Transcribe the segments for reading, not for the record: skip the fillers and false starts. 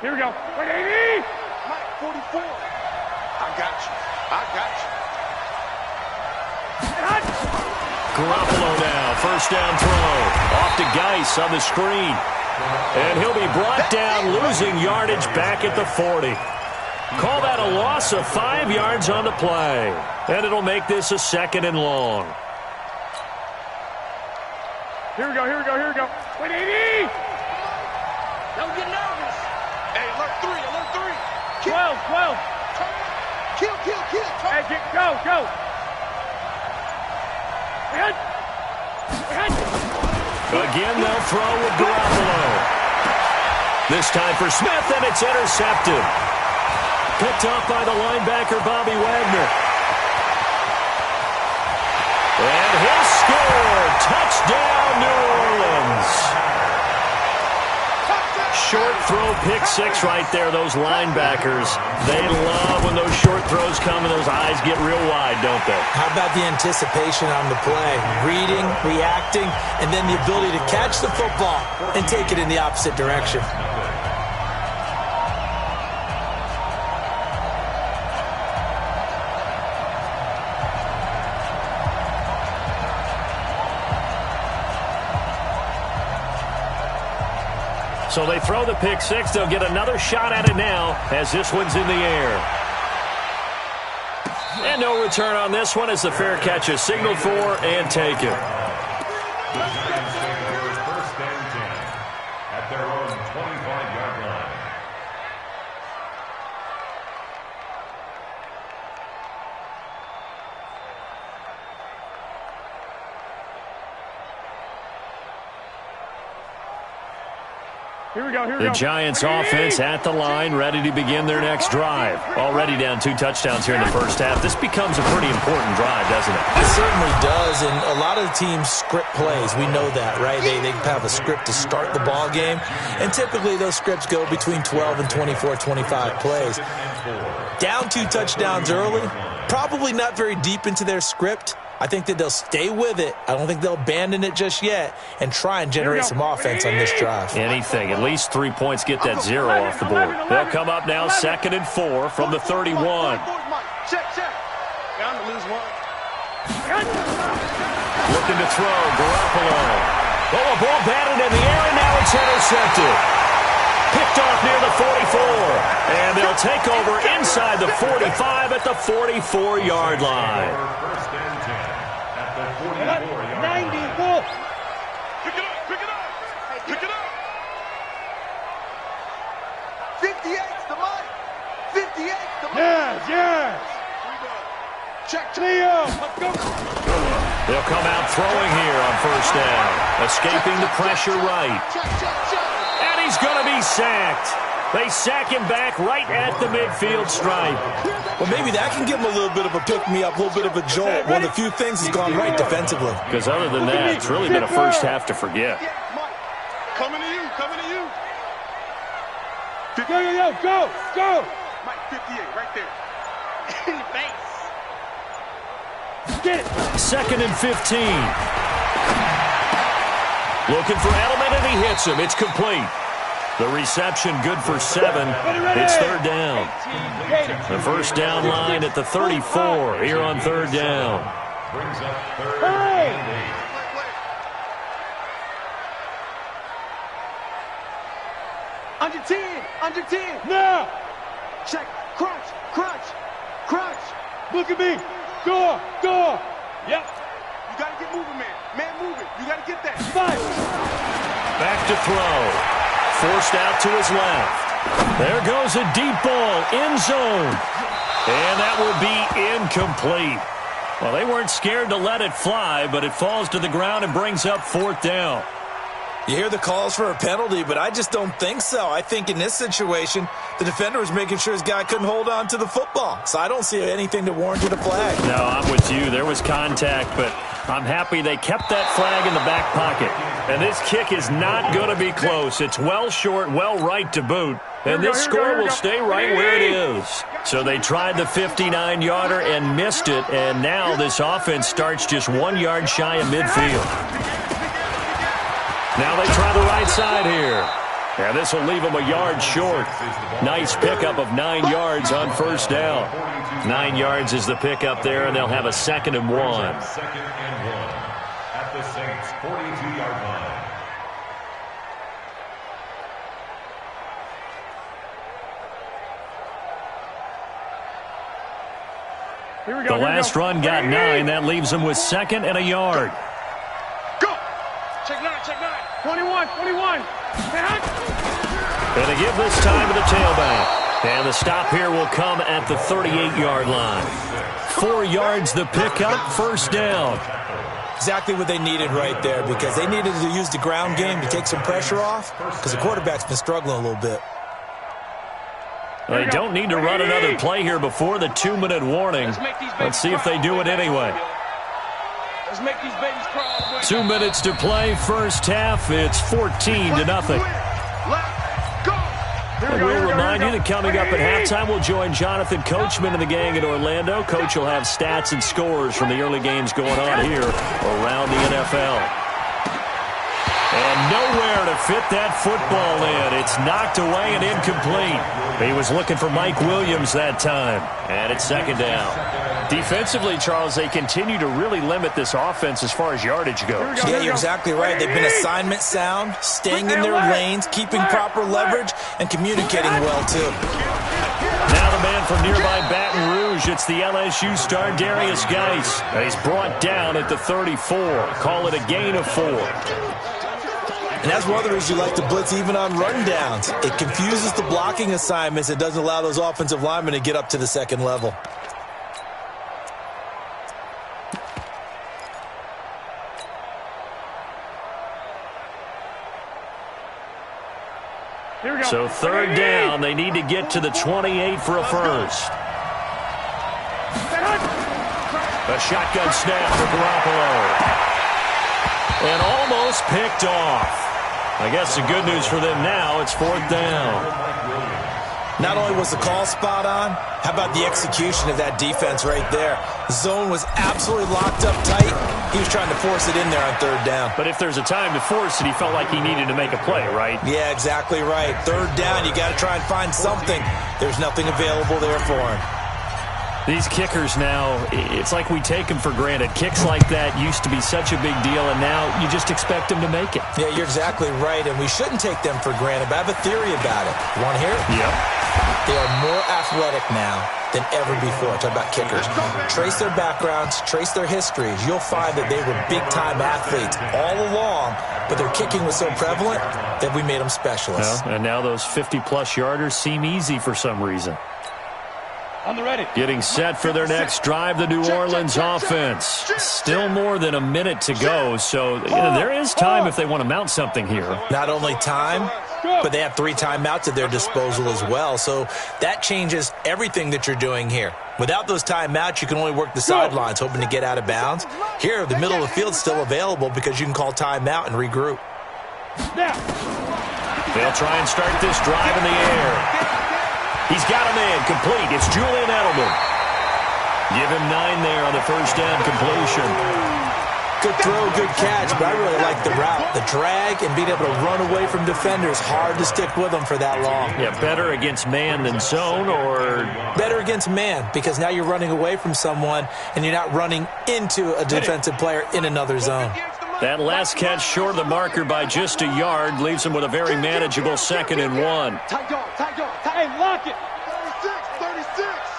Here we go. 180. Mike, 44. I got you. I got you. Garoppolo now, first down throw. Off to Geis on the screen. And he'll be brought down, losing yardage back at the 40. Call that a loss of 5 yards on the play. And it'll make this a 2nd and long. Here we go, here we go, here we go. 180. Don't get nervous. Hey, alert 3, alert 3. Kill. 12. Kill. Hey, go. Again, they'll throw with Garoppolo. This time for Smith, and it's intercepted. Picked off by the linebacker, Bobby Wagner. And he'll score. Touchdown, New Orleans. Short throw, pick 6 right there. Those linebackers, they love when those short throws come and those eyes get real wide, don't they? How about the anticipation on the play? Reading, reacting, and then the ability to catch the football and take it in the opposite direction. So they throw the pick 6. They'll get another shot at it now as this one's in the air. And no return on this one as the fair catch is signaled for and taken. First and 10 at their own 25-yard line. Here we go. The Giants offense at the line, ready to begin their next drive. Already down 2 touchdowns here in the first half. This becomes a pretty important drive, doesn't it? It certainly does, and a lot of the teams script plays. We know that, right? They have a script to start the ball game, and typically those scripts go between 12 and 24, 25 plays. Down 2 touchdowns early, probably not very deep into their script. I think that they'll stay with it. I don't think they'll abandon it just yet and try and generate some offense on this drive. Anything. At least 3 points get that 0 off the board. They'll come up now 2nd and 4 from the 31. Check. Bound to lose one. Looking to throw, Garoppolo. Oh, a ball batted in the air, and now it's intercepted. Picked off near the 44. And they'll take over inside the 45 at the 44-yard line. First and 10 at the 44-yard line. 94. Pick it up. 58's the mic. 58's the mic. Yes. Check. Leo, let's go. They'll come out throwing here on first down. Escaping the pressure right. Check. And he's going to be sacked. They sack him back right at the midfield stripe. Well, maybe that can give them a little bit of a pick-me-up, a little bit of a jolt. One of the few things has gone right defensively. Because other than that, it's really been a first half to forget. Mike, coming to you. Go. Mike, 58, right there. In the face. Get it. 2nd and 15. Looking for Edelman, and he hits him. It's complete. The reception good for 7. It's 3rd down. The first down line at the 34 here on 3rd down. Brings up 3rd and 8. Under 10. Now. Check. Crunch. Look at me. Go. Yep. You got to get moving, man. Man moving. You got to get that. 5. Back to throw. Forced out to his left. There goes a deep ball. End zone. And that will be incomplete. Well, they weren't scared to let it fly, but it falls to the ground and brings up 4th down. You hear the calls for a penalty, but I just don't think so. I think in this situation, the defender was making sure his guy couldn't hold on to the football. So I don't see anything to warrant a flag. No, I'm with you. There was contact, but I'm happy they kept that flag in the back pocket. And this kick is not going to be close. It's well short, well right to boot. And this score will stay right where it is. So they tried the 59-yarder and missed it, and now this offense starts just 1 yard shy of midfield. Now they try the right side here. And this will leave them a yard short. Nice pickup of 9 yards on first down. 9 yards is the pickup there, and they'll have a 2nd and 1. Second and 1 at the Saints' 42-yard line. The last run got 9. That leaves them with 2nd and a yard. Go. Check 9, check 9. 21, 21. And they give this time to the tailback. And the stop here will come at the 38-yard line. 4 yards the pickup, first down. Exactly what they needed right there, because they needed to use the ground game to take some pressure off, because the quarterback's been struggling a little bit. They don't need to run another play here before the 2-minute warning. Let's see if they do it anyway. Let's make these babies cry. 2 minutes to play, first half. It's 14-0. And we'll remind you that coming up at halftime, we'll join Jonathan Coachman and the gang in Orlando. Coach will have stats and scores from the early games going on here around the NFL. And nowhere to fit that football in. It's knocked away and incomplete. He was looking for Mike Williams that time. And it's 2nd down. Defensively, Charles, they continue to really limit this offense as far as yardage goes. Yeah, you're exactly right. They've been assignment sound, staying in their lanes, keeping proper leverage, and communicating well, too. Now the man from nearby Baton Rouge, it's the LSU star Darius Geis. He's brought down at the 34. Call it a gain of 4. And that's one of the reasons you like to blitz even on rundowns. It confuses the blocking assignments. It doesn't allow those offensive linemen to get up to the 2nd level. So 3rd down, they need to get to the 28 for a first. A shotgun snap for Garoppolo. And almost picked off. I guess the good news for them now, it's 4th down. Not only was the call spot on, how about the execution of that defense right there? The zone was absolutely locked up tight. He was trying to force it in there on 3rd down. But if there's a time to force it, he felt like he needed to make a play, right? Yeah, exactly right. 3rd down, you got to try and find something. There's nothing available there for him. These kickers now, it's like we take them for granted. Kicks like that used to be such a big deal, and now you just expect them to make it. Yeah, you're exactly right, and we shouldn't take them for granted, but I have a theory about it. You want to hear it? Yep. They are more athletic now than ever before. Talk about kickers. Trace their backgrounds, trace their histories. You'll find that they were big-time athletes all along, but their kicking was so prevalent that we made them specialists. Well, and now those 50-plus yarders seem easy for some reason. On the ready. Getting set for their next drive, the New Orleans offense. Still more than a minute to go, so there is time if they want to mount something here. Not only time, but they have 3 timeouts at their disposal as well, so that changes everything that you're doing here. Without those timeouts, you can only work the sidelines, hoping to get out of bounds. Here, the middle of the field is still available because you can call timeout and regroup. They'll try and start this drive in the air. He's got a man complete. It's Julian Edelman. Give him 9 there on the first down completion. Good throw, good catch, but I really like the route. The drag and being able to run away from defenders. Hard to stick with them for that long. Yeah, better against man than zone, or? Better against man, because now you're running away from someone and you're not running into a defensive player in another zone. That last catch short of the marker by just a yard leaves him with a very manageable 2nd and 1. Tight dog, tight dog. Hey, lock it. 36.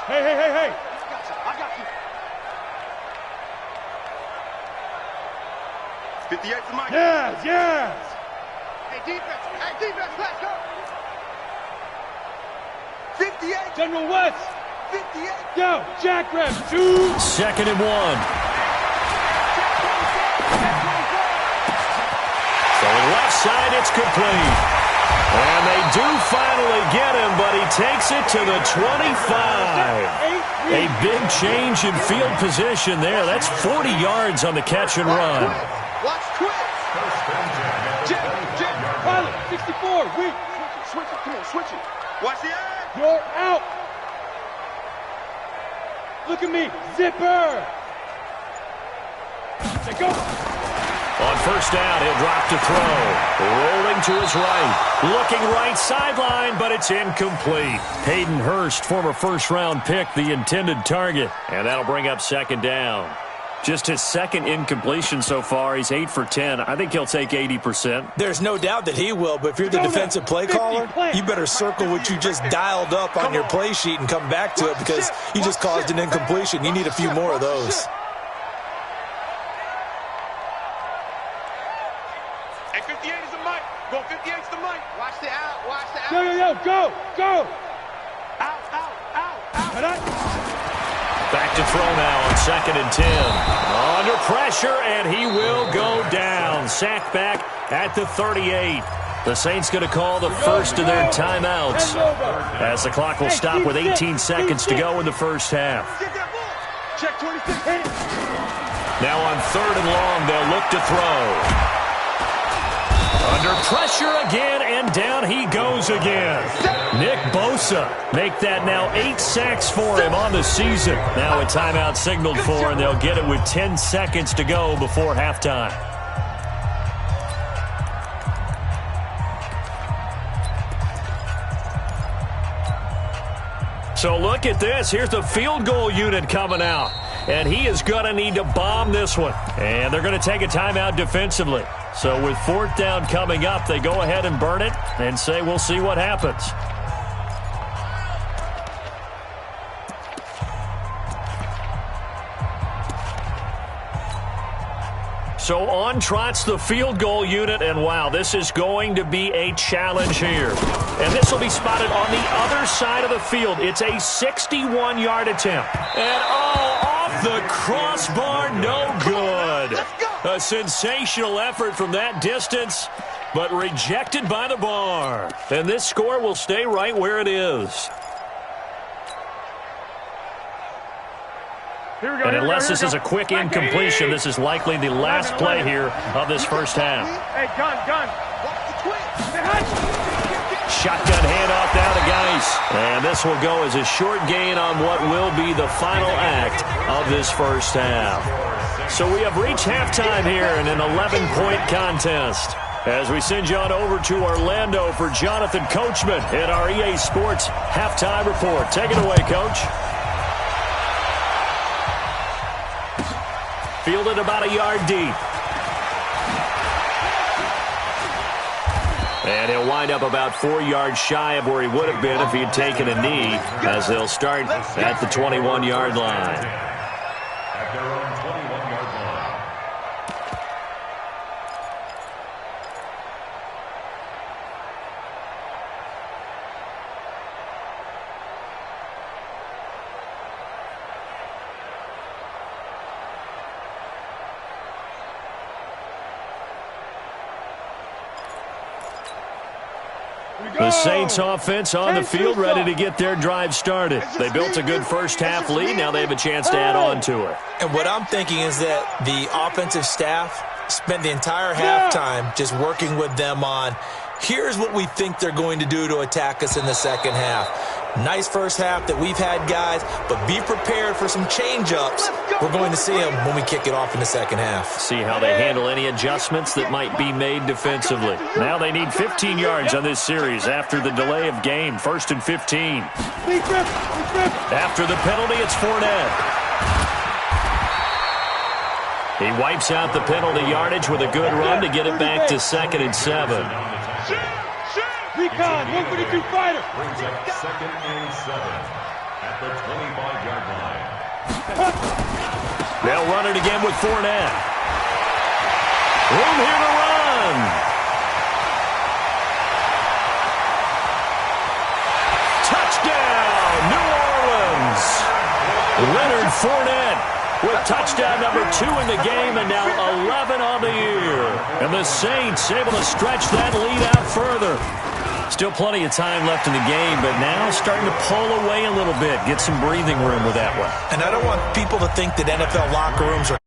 Hey, hey, hey, hey. I got you. 58 for Mike. Yes, yes. Hey, defense, let's go. 58. General West. 58. Go, jackrabbit. 2. 2nd and 1. So left side, it's complete. And they do finally get him, but he takes it to the 25. A big change in field position there. That's 40 yards on the catch and run. Watch quick. Jet. Pilot, 64. Weak. Switch it. Come on, switch it. Watch the eye. You're out. Look at me. Zipper. Say go. On first down, he'll drop to throw. Rolling to his right. Looking right sideline, but it's incomplete. Hayden Hurst, former first-round pick, the intended target. And that'll bring up second down. Just his second incompletion so far. He's 8 for 10. I think he'll take 80%. There's no doubt that he will, but if you're the defensive play caller, you better circle what you just dialed up on your play sheet and come back to it because you just caused an incompletion. You need a few more of those. Hey, 58 is the mic. Go 58 is the mic. Watch the out. Watch the out. Yo, go, go. Out. Back to throw now on 2nd and 10. Under pressure, and he will go down. Sacked back at the 38. The Saints going to call the first of their timeouts as the clock will stop with 18 seconds to go in the first half. Check 26. Now on 3rd and long, they'll look to throw. Under pressure again, and down he goes again. Nick Bosa make that now 8 sacks for him on the season. Now a timeout signaled for, and they'll get it with 10 seconds to go before halftime. So look at this. Here's the field goal unit coming out. And he is going to need to bomb this one. And they're going to take a timeout defensively. So with 4th down coming up, they go ahead and burn it and say we'll see what happens. So on trots the field goal unit, and wow, this is going to be a challenge here. And this will be spotted on the other side of the field. It's a 61-yard attempt. And off the crossbar, no good. A sensational effort from that distance, but rejected by the bar. And this score will stay right where it is. And unless this is a quick incompletion, this is likely the last play here of this first half. Hey, gun. Shotgun handoff now to Geis. And this will go as a short gain on what will be the final act of this first half. So we have reached halftime here in an 11-point contest. As we send you on over to Orlando for Jonathan Coachman in our EA Sports Halftime Report. Take it away, Coach. Fielded about a yard deep. And he'll wind up about 4 yards shy of where he would have been if he had taken a knee, as they'll start at the 21-yard line. At their own 21-yard line. The Saints offense on the field, ready to get their drive started. They built a good first half lead. Now they have a chance to add on to it. And what I'm thinking is that the offensive staff spent the entire halftime just working with them on, here's what we think they're going to do to attack us in the second half. Nice first half that we've had, guys, but be prepared for some change-ups. We're going to see them when we kick it off in the second half. See how they handle any adjustments that might be made defensively. Now they need 15 yards on this series after the delay of game. 1st and 15. After the penalty, it's Fournette. He wipes out the penalty yardage with a good run to get it back to 2nd and 7. Recon, 142 fighter. Brings up 2nd and 7 at the 25-yard line. They'll run it again with Fournette. Room here to run. Touchdown, New Orleans. Leonard Fournette with touchdown number 2 in the game, and now 11 on the year. And the Saints able to stretch that lead out further. Still plenty of time left in the game, but now starting to pull away a little bit, get some breathing room with that one. And I don't want people to think that NFL locker rooms are